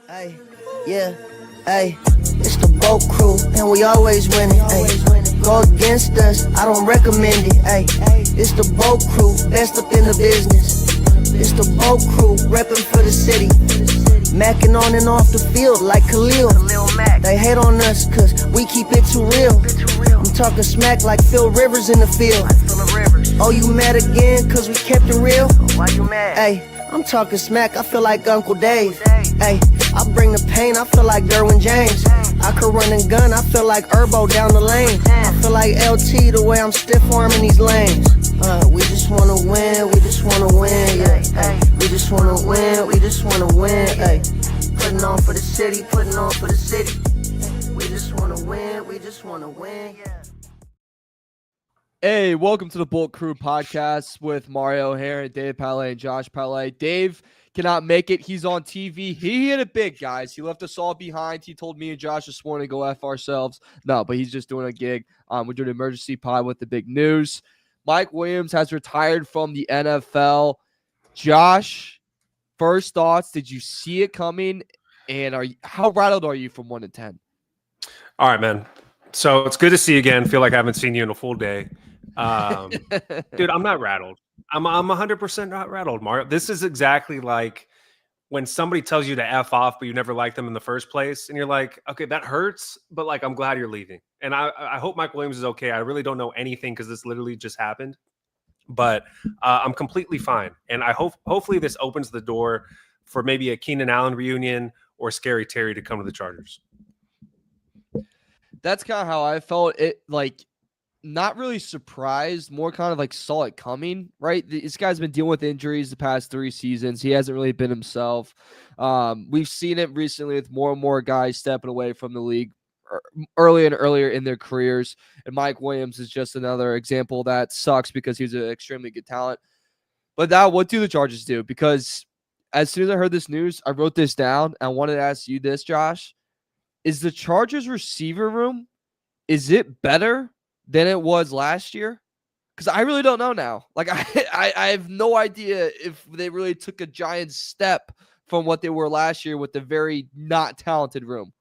Hey, yeah, hey, it's the boat crew, and we always winning. Hey, go against us, I don't recommend it. Hey, it's the boat crew, best up in the business. It's the boat crew, repping for the city. Macking on and off the field like Khalil. They hate on us cause we keep it too real. I'm talking smack like Phil Rivers in the field. Oh, you mad again cause we kept it real? Why you mad? Hey, I'm talking smack, I feel like Uncle Dave. Hey, I bring the pain, I feel like Derwin James. I could run and gun, I feel like Herbo down the lane. I feel like LT the way I'm stiff arming these lanes. We just wanna win, we just wanna win, yeah. Ay, we just wanna win, we just wanna win, ay. Putting on for the city, putting on for the city. We just wanna win, we just wanna win, yeah. Hey, welcome to the Bolt Crew podcast with Mario O'Hare, Dave Palais, and Josh Palais. Dave cannot make it. He's on TV. He hit it big, guys. He left us all behind. He told me and Josh this morning to go F ourselves. No, but he's just doing a gig. We're doing an emergency pod with the big news. Mike Williams has retired from the NFL. Josh, first thoughts, did you see it coming? And how rattled are you from 1 to 10? All right, man. So it's good to see you again. Feel like I haven't seen you in a full day. Dude, I'm not rattled. I'm 100% not rattled, Mario. This is exactly like when somebody tells you to F off, but you never liked them in the first place. And you're like, okay, that hurts, but like, I'm glad you're leaving. And I hope Mike Williams is okay. I really don't know anything because this literally just happened. But I'm completely fine. And I hopefully this opens the door for maybe a Keenan Allen reunion or Scary Terry to come to the Chargers. That's kind of how I felt. It like not really surprised, more kind of like saw it coming, right? This guy's been dealing with injuries the past 3 seasons. He hasn't really been himself. We've seen it recently with more and more guys stepping away from the league earlier and earlier in their careers. And Mike Williams is just another example that sucks because he's an extremely good talent. But now what do the Chargers do? Because as soon as I heard this news, I wrote this down. I wanted to ask you this, Josh. Is the Chargers receiver room, is it better than it was last year? Because I really don't know now. Like, I have no idea if they really took a giant step from what they were last year with the very not talented room.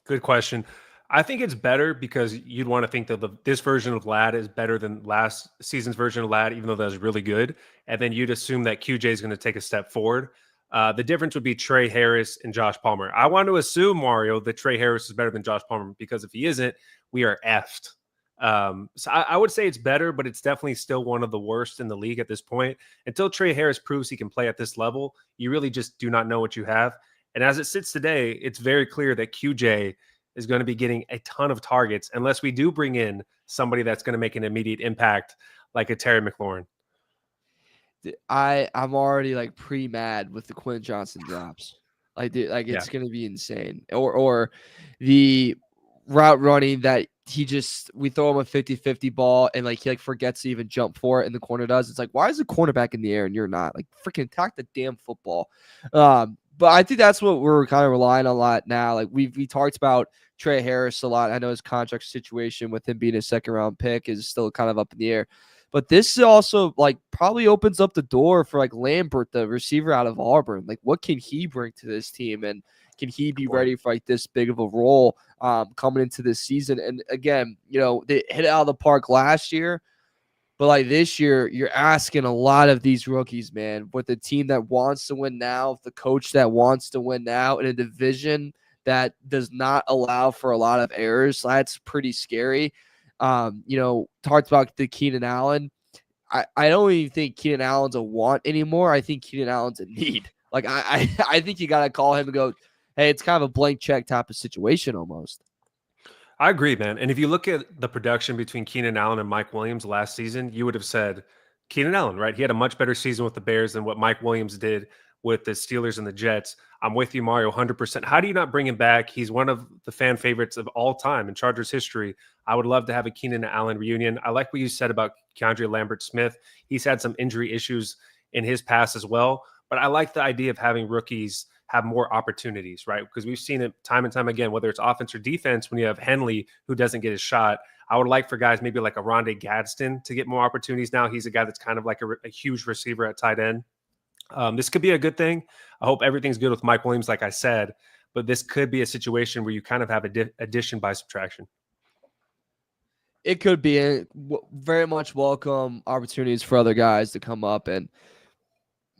Good question. I think it's better because you'd want to think that this version of Ladd is better than last season's version of Ladd, even though that was really good. And then you'd assume that QJ is going to take a step forward. The difference would be Trey Harris and Josh Palmer. I want to assume, Mario, that Trey Harris is better than Josh Palmer because if he isn't, we are effed. So I would say it's better, but it's definitely still one of the worst in the league at this point. Until Trey Harris proves he can play at this level, you really just do not know what you have. And as it sits today, it's very clear that QJ is going to be getting a ton of targets unless we do bring in somebody that's going to make an immediate impact like a Terry McLaurin. I'm already like pre-mad with the Quentin Johnson drops. Like, dude, like it's going to be insane. Or the route running that we throw him a 50-50 ball and like he like forgets to even jump for it and the corner does. It's like, why is the cornerback in the air and you're not? Like, freaking attack the damn football. But I think that's what we're kind of relying on a lot now. Like we talked about Trey Harris a lot. I know his contract situation with him being a 2nd-round pick is still kind of up in the air. But this also like probably opens up the door for like Lambert, the receiver out of Auburn. Like, what can he bring to this team, and can he be ready for like this big of a role coming into this season? And again, you know, they hit it out of the park last year, but like this year, you're asking a lot of these rookies, man. With a team that wants to win now, the coach that wants to win now, in a division that does not allow for a lot of errors, that's pretty scary. Talked about the Keenan Allen. I don't even think Keenan Allen's a want anymore. I think Keenan Allen's a need. Like, I think you got to call him and go, hey, it's kind of a blank check type of situation almost. I agree, man. And if you look at the production between Keenan Allen and Mike Williams last season, you would have said Keenan Allen, right? He had a much better season with the Bears than what Mike Williams did with the Steelers and the Jets. I'm with you, Mario, 100%. How do you not bring him back? He's one of the fan favorites of all time in Chargers history. I would love to have a Keenan Allen reunion. I like what you said about Keandre Lambert-Smith. He's had some injury issues in his past as well. But I like the idea of having rookies have more opportunities, right? Because we've seen it time and time again, whether it's offense or defense, when you have Henley who doesn't get his shot. I would like for guys maybe like a Rondé Gadsden to get more opportunities now. He's a guy that's kind of like a huge receiver at tight end. This could be a good thing. I hope everything's good with Mike Williams, like I said, but this could be a situation where you kind of have addition by subtraction. It could be very much welcome opportunities for other guys to come up. And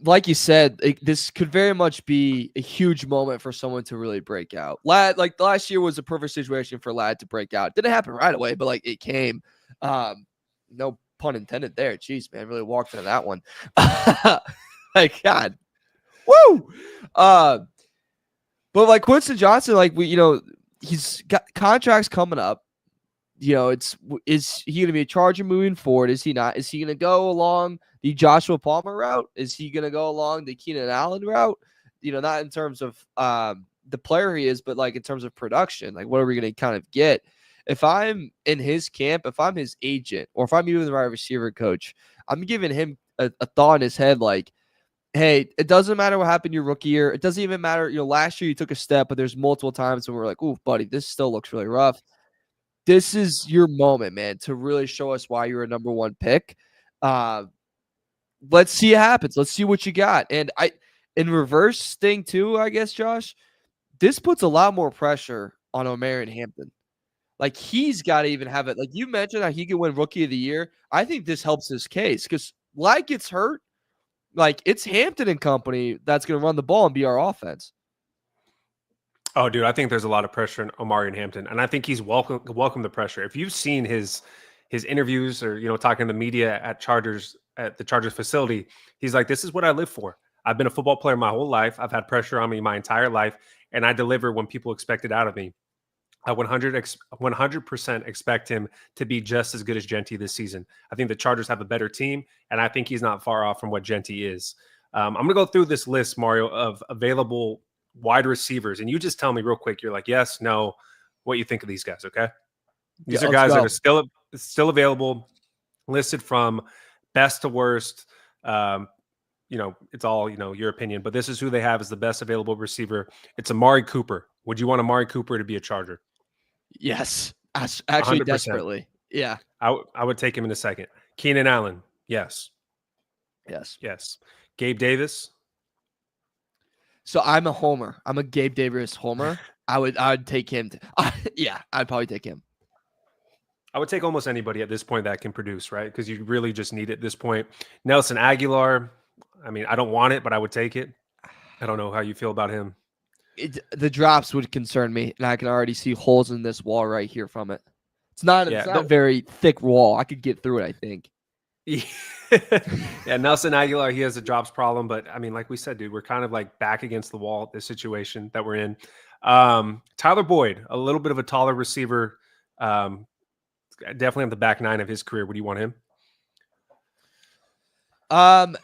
like you said, this could very much be a huge moment for someone to really break out. Like last year was a perfect situation for Ladd to break out. Didn't happen right away, but like it came. No pun intended there. Jeez, man, really walked into that one. Like, God. Woo! But like Quincy Johnson, like he's got contracts coming up. Is he going to be a Charger moving forward? Is he not? Is he going to go along the Joshua Palmer route? Is he going to go along the Keenan Allen route? Not in terms of the player he is, but like in terms of production. Like, what are we going to kind of get? If I'm in his camp, if I'm his agent, or if I'm even the wide receiver coach, I'm giving him a thought in his head like, hey, it doesn't matter what happened your rookie year. It doesn't even matter. Last year you took a step, but there's multiple times when we're like, ooh, buddy, this still looks really rough. This is your moment, man, to really show us why you're a number one pick. Let's see what happens. Let's see what you got. And in reverse thing too, I guess, Josh, this puts a lot more pressure on Omarion Hampton. Like, he's got to even have it. Like, you mentioned how he could win Rookie of the Year. I think this helps his case because Ladd gets hurt. Like, it's Hampton and company that's going to run the ball and be our offense. Oh, dude, I think there's a lot of pressure on Omarion Hampton, and I think he's welcome the pressure. If you've seen his interviews or talking to the media at the Chargers facility, he's like, "This is what I live for. I've been a football player my whole life. I've had pressure on me my entire life, and I deliver when people expect it out of me." I 100% expect him to be just as good as Genty this season. I think the Chargers have a better team, and I think he's not far off from what Genty is. I'm going to go through this list, Mario, of available wide receivers, and you just tell me real quick. You're like, yes, no, what you think of these guys, okay? These are guys that are still available, listed from best to worst. It's all, your opinion, but this is who they have as the best available receiver. It's Amari Cooper. Would you want Amari Cooper to be a Charger? Yes, actually 100%. Desperately. Yeah. I would take him in a second. Keenan Allen. Yes. Gabe Davis. So I'm a homer. I'm a Gabe Davis homer. I'd take him. I'd probably take him. I would take almost anybody at this point that can produce, right? Because you really just need it at this point. Nelson Aguilar. I mean, I don't want it, but I would take it. I don't know how you feel about him. The drops would concern me, and I can already see holes in this wall right here from it. It's not a very thick wall. I could get through it, I think. Yeah, Nelson Aguilar, he has a drops problem, but I mean, like we said, dude, we're kind of like back against the wall, this situation that we're in. Tyler Boyd, a little bit of a taller receiver, definitely on the back nine of his career. Would you want him?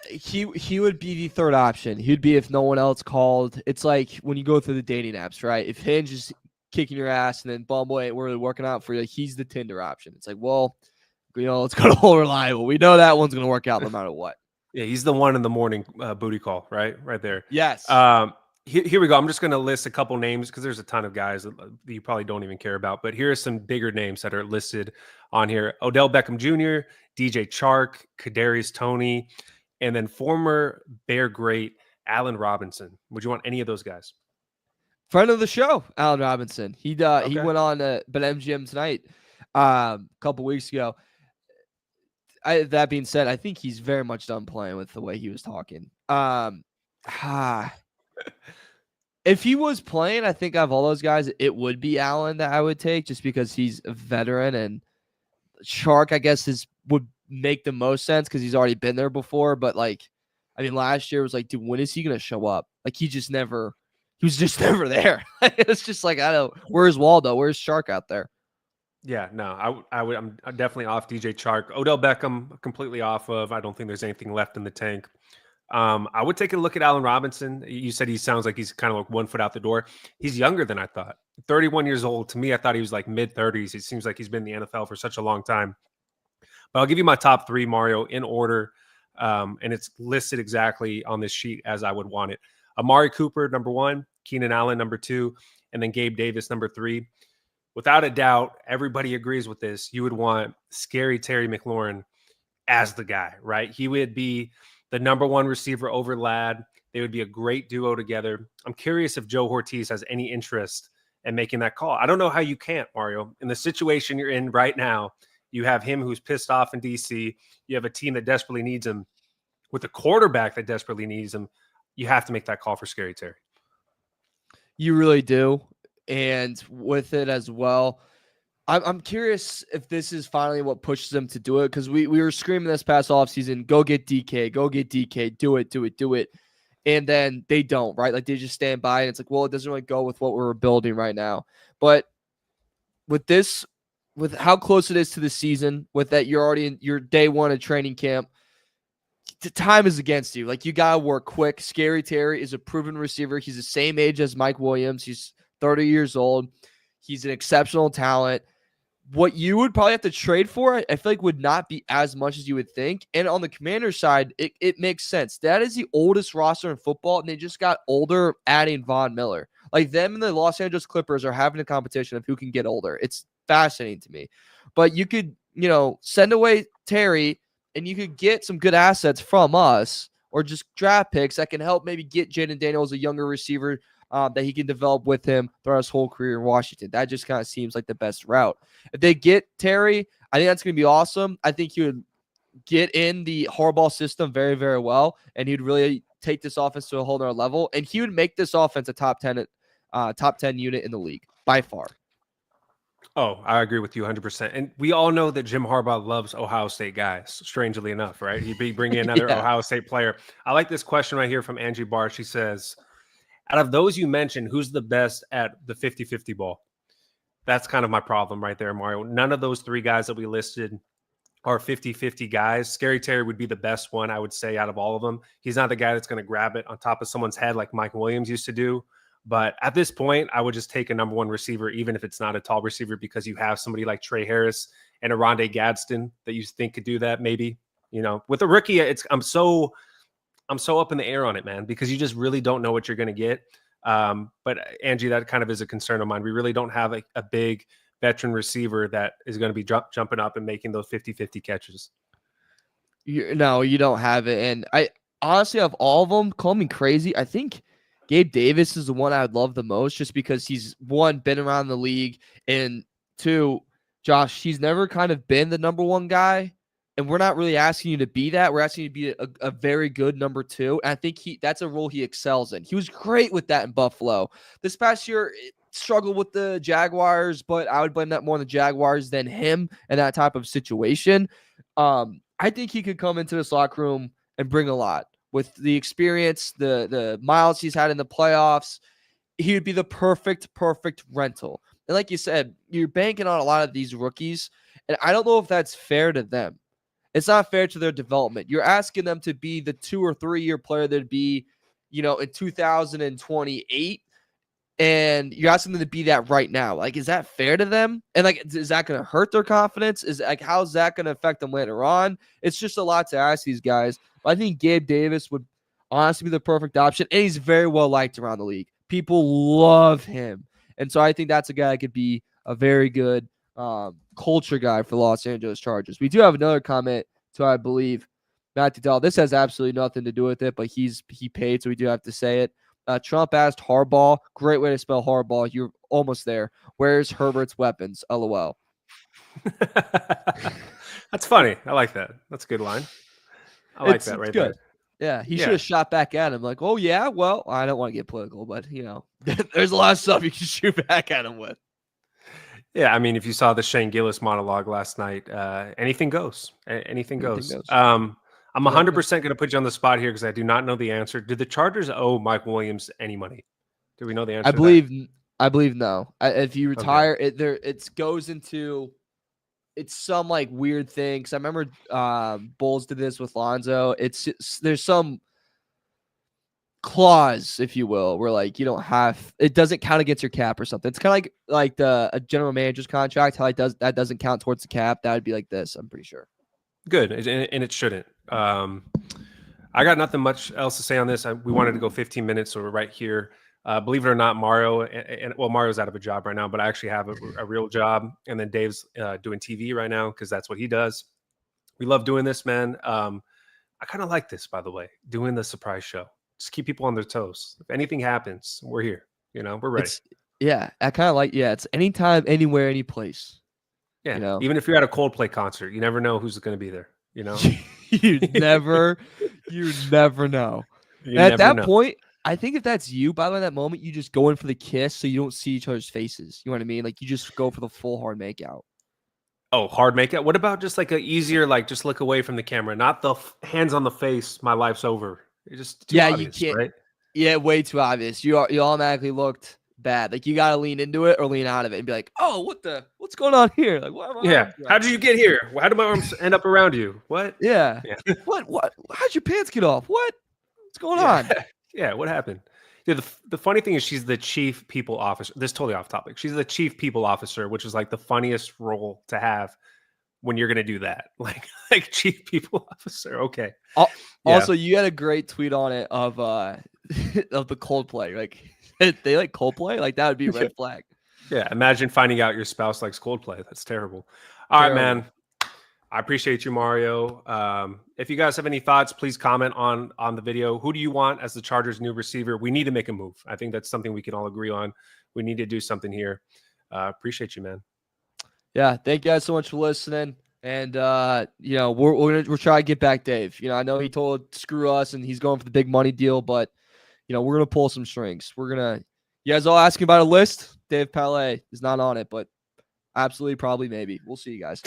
He would be the third option. He'd be if no one else called. It's like when you go through the dating apps, right? If Hinge is kicking your ass and then Bumble ain't really working out for you, he's the Tinder option. It's like, well, let's go to Whole Reliable. We know that one's going to work out no matter what. Yeah, he's the one in the morning booty call, right there. Yes. Here we go. I'm just going to list a couple names because there's a ton of guys that you probably don't even care about. But here are some bigger names that are listed on here. Odell Beckham Jr., DJ Chark, Kadarius Toney, and then former Bear great Allen Robinson. Would you want any of those guys? Friend of the show, Allen Robinson. He went on BetMGM tonight a couple weeks ago. That being said, I think he's very much done playing with the way he was talking. If he was playing, I think out of all those guys, it would be Allen that I would take just because he's a veteran, and Chark, I guess, would make the most sense because he's already been there before. But last year was like, dude, when is he going to show up? Like, he was just never there. It's just like, where's Waldo? Where's Chark out there? Yeah, no, I'm definitely off DJ Chark. Odell Beckham, completely off of. I don't think there's anything left in the tank. I would take a look at Allen Robinson. You said he sounds like he's kind of like 1 foot out the door. He's younger than I thought. 31 years old. To me, I thought he was like mid-30s. It seems like he's been in the NFL for such a long time. But I'll give you my top 3, Mario, in order, and it's listed exactly on this sheet as I would want it. Amari Cooper, number 1. Keenan Allen, number 2. And then Gabe Davis, number 3. Without a doubt, everybody agrees with this. You would want Scary Terry McLaurin as the guy, right? He would be the number one receiver over Ladd. They would be a great duo together. I'm curious if Joe Ortiz has any interest in making that call. I don't know how you can't, Mario. In the situation you're in right now, you have him who's pissed off in DC. You have a team that desperately needs him. With a quarterback that desperately needs him, you have to make that call for Scary Terry. You really do. And with it as well, I'm curious if this is finally what pushes them to do it, because we were screaming this past offseason, go get DK, do it. And then they don't, right? Like they just stand by, and it's like, well, it doesn't really go with what we're building right now. But with this, with how close it is to the season, with that you're already in your day one of training camp, the time is against you. Like you got to work quick. Scary Terry is a proven receiver. He's the same age as Mike Williams. He's 30 years old. He's an exceptional talent. What you would probably have to trade for, I feel like, would not be as much as you would think. And on the Commanders side, it makes sense. That is the oldest roster in football, and they just got older adding Von Miller. Like them and the Los Angeles Clippers are having a competition of who can get older. It's fascinating to me. But you could, send away Terry, and you could get some good assets from us, or just draft picks that can help maybe get Jaden Daniels, a younger receiver, that he can develop with him throughout his whole career in Washington. That just kind of seems like the best route. If they get Terry, I think that's going to be awesome. I think he would get in the Harbaugh system very, very well, and he'd really take this offense to a whole other level, and he would make this offense a top 10 unit in the league by far. Oh, I agree with you 100%. And we all know that Jim Harbaugh loves Ohio State guys, strangely enough, right? He'd be bringing another Ohio State player. I like this question right here from Angie Barr. She says, out of those you mentioned, who's the best at the 50-50 ball? That's kind of my problem right there, Mario. None of those three guys that we listed are 50-50 guys. Scary Terry would be the best one, I would say, out of all of them. He's not the guy that's going to grab it on top of someone's head like Mike Williams used to do. But at this point, I would just take a number one receiver, even if it's not a tall receiver, because you have somebody like Trey Harris and Rondé Gadsden that you think could do that maybe. With a rookie, I'm so up in the air on it, man, because you just really don't know what you're going to get. But Angie, that kind of is a concern of mine. We really don't have a big veteran receiver that is going to be jumping up and making those 50-50 catches. No, you don't have it. And I honestly, of all of them, call me crazy, I think Gabe Davis is the one I would love the most, just because he's, one, been around the league, and two, Josh, he's never kind of been the number one guy. And we're not really asking you to be that. We're asking you to be a very good number two. And I think that's a role he excels in. He was great with that in Buffalo. This past year, struggled with the Jaguars, but I would blame that more on the Jaguars than him in that type of situation. I think he could come into this locker room and bring a lot. With the experience, the miles he's had in the playoffs, he would be the perfect rental. And like you said, you're banking on a lot of these rookies, and I don't know if that's fair to them. It's not fair to their development. You're asking them to be the 2 or 3 year player that'd be, in 2028, and you're asking them to be that right now. Like, is that fair to them? And is that going to hurt their confidence? How's that going to affect them later on? It's just a lot to ask these guys. But I think Gabe Davis would honestly be the perfect option, and he's very well liked around the league. People love him, and so I think that's a guy that could be a very good culture guy for the Los Angeles Chargers. We do have another comment to, I believe, Matt Dell. This has absolutely nothing to do with it, but he paid, so we do have to say it. Trump asked Harbaugh, great way to spell Harbaugh. You're almost there. Where's Herbert's weapons? LOL. That's funny. I like that. That's a good line. I like that right there. Yeah, he should have shot back at him like, oh, yeah, well, I don't want to get political, but, there's a lot of stuff you can shoot back at him with. Yeah, I mean, if you saw the Shane Gillis monologue last night, anything goes. Anything goes. I'm 100% going to put you on the spot here because I do not know the answer. Did the Chargers owe Mike Williams any money? Do we know the answer? I believe no. If you retire, it goes into it's some like weird thing. Because I remember Bulls did this with Lonzo. There's some clause, if you will, where like you don't have it doesn't count against your cap or something. It's kind of like a general manager's contract. How that doesn't count towards the cap. That would be like this. I'm pretty sure. Good, and it shouldn't. I got nothing much else to say on this. We wanted to go 15 minutes, so we're right here. Believe it or not, Mario, and Mario's out of a job right now, but I actually have a real job. And then Dave's doing TV right now because that's what he does. We love doing this, man. I kind of like this, by the way, doing the surprise show. Just keep people on their toes. If anything happens, we're here. We're ready. Yeah, I kind of like. Yeah, it's anytime, anywhere, any place. Yeah, even if you're at a Coldplay concert, you never know who's going to be there. you never know. At that point, I think if that's you, by the way, that moment, you just go in for the kiss so you don't see each other's faces. You know what I mean? Like you just go for the full hard makeout. Oh, hard makeout. What about just like a easier, like just look away from the camera, not the hands on the face. My life's over. It's just too obvious, you can't. Right? Yeah, way too obvious. You automatically looked bad. Like you gotta lean into it or lean out of it and be like, oh, what's going on here? Like what? Yeah. How did you get here? How did my arms end up around you? What? Yeah. What? How'd your pants get off? What's going on? Yeah. What happened? Yeah, the funny thing is she's the chief people officer. This is totally off topic. She's the chief people officer, which is like the funniest role to have when you're gonna do that. Like chief people officer. Okay. Also, you had a great tweet on it of the Coldplay. Like they like Coldplay. Like that would be a red flag. Yeah. Imagine finding out your spouse likes Coldplay. That's terrible. All right, man. I appreciate you, Mario. If you guys have any thoughts, please comment on the video. Who do you want as the Chargers' new receiver? We need to make a move. I think that's something we can all agree on. We need to do something here. Appreciate you, man. Yeah, thank you guys so much for listening. And we're trying to get back Dave. I know he told screw us and he's going for the big money deal, but we're gonna pull some strings. You guys all asking about a list. Dave Palais is not on it, but absolutely, probably, maybe. We'll see you guys.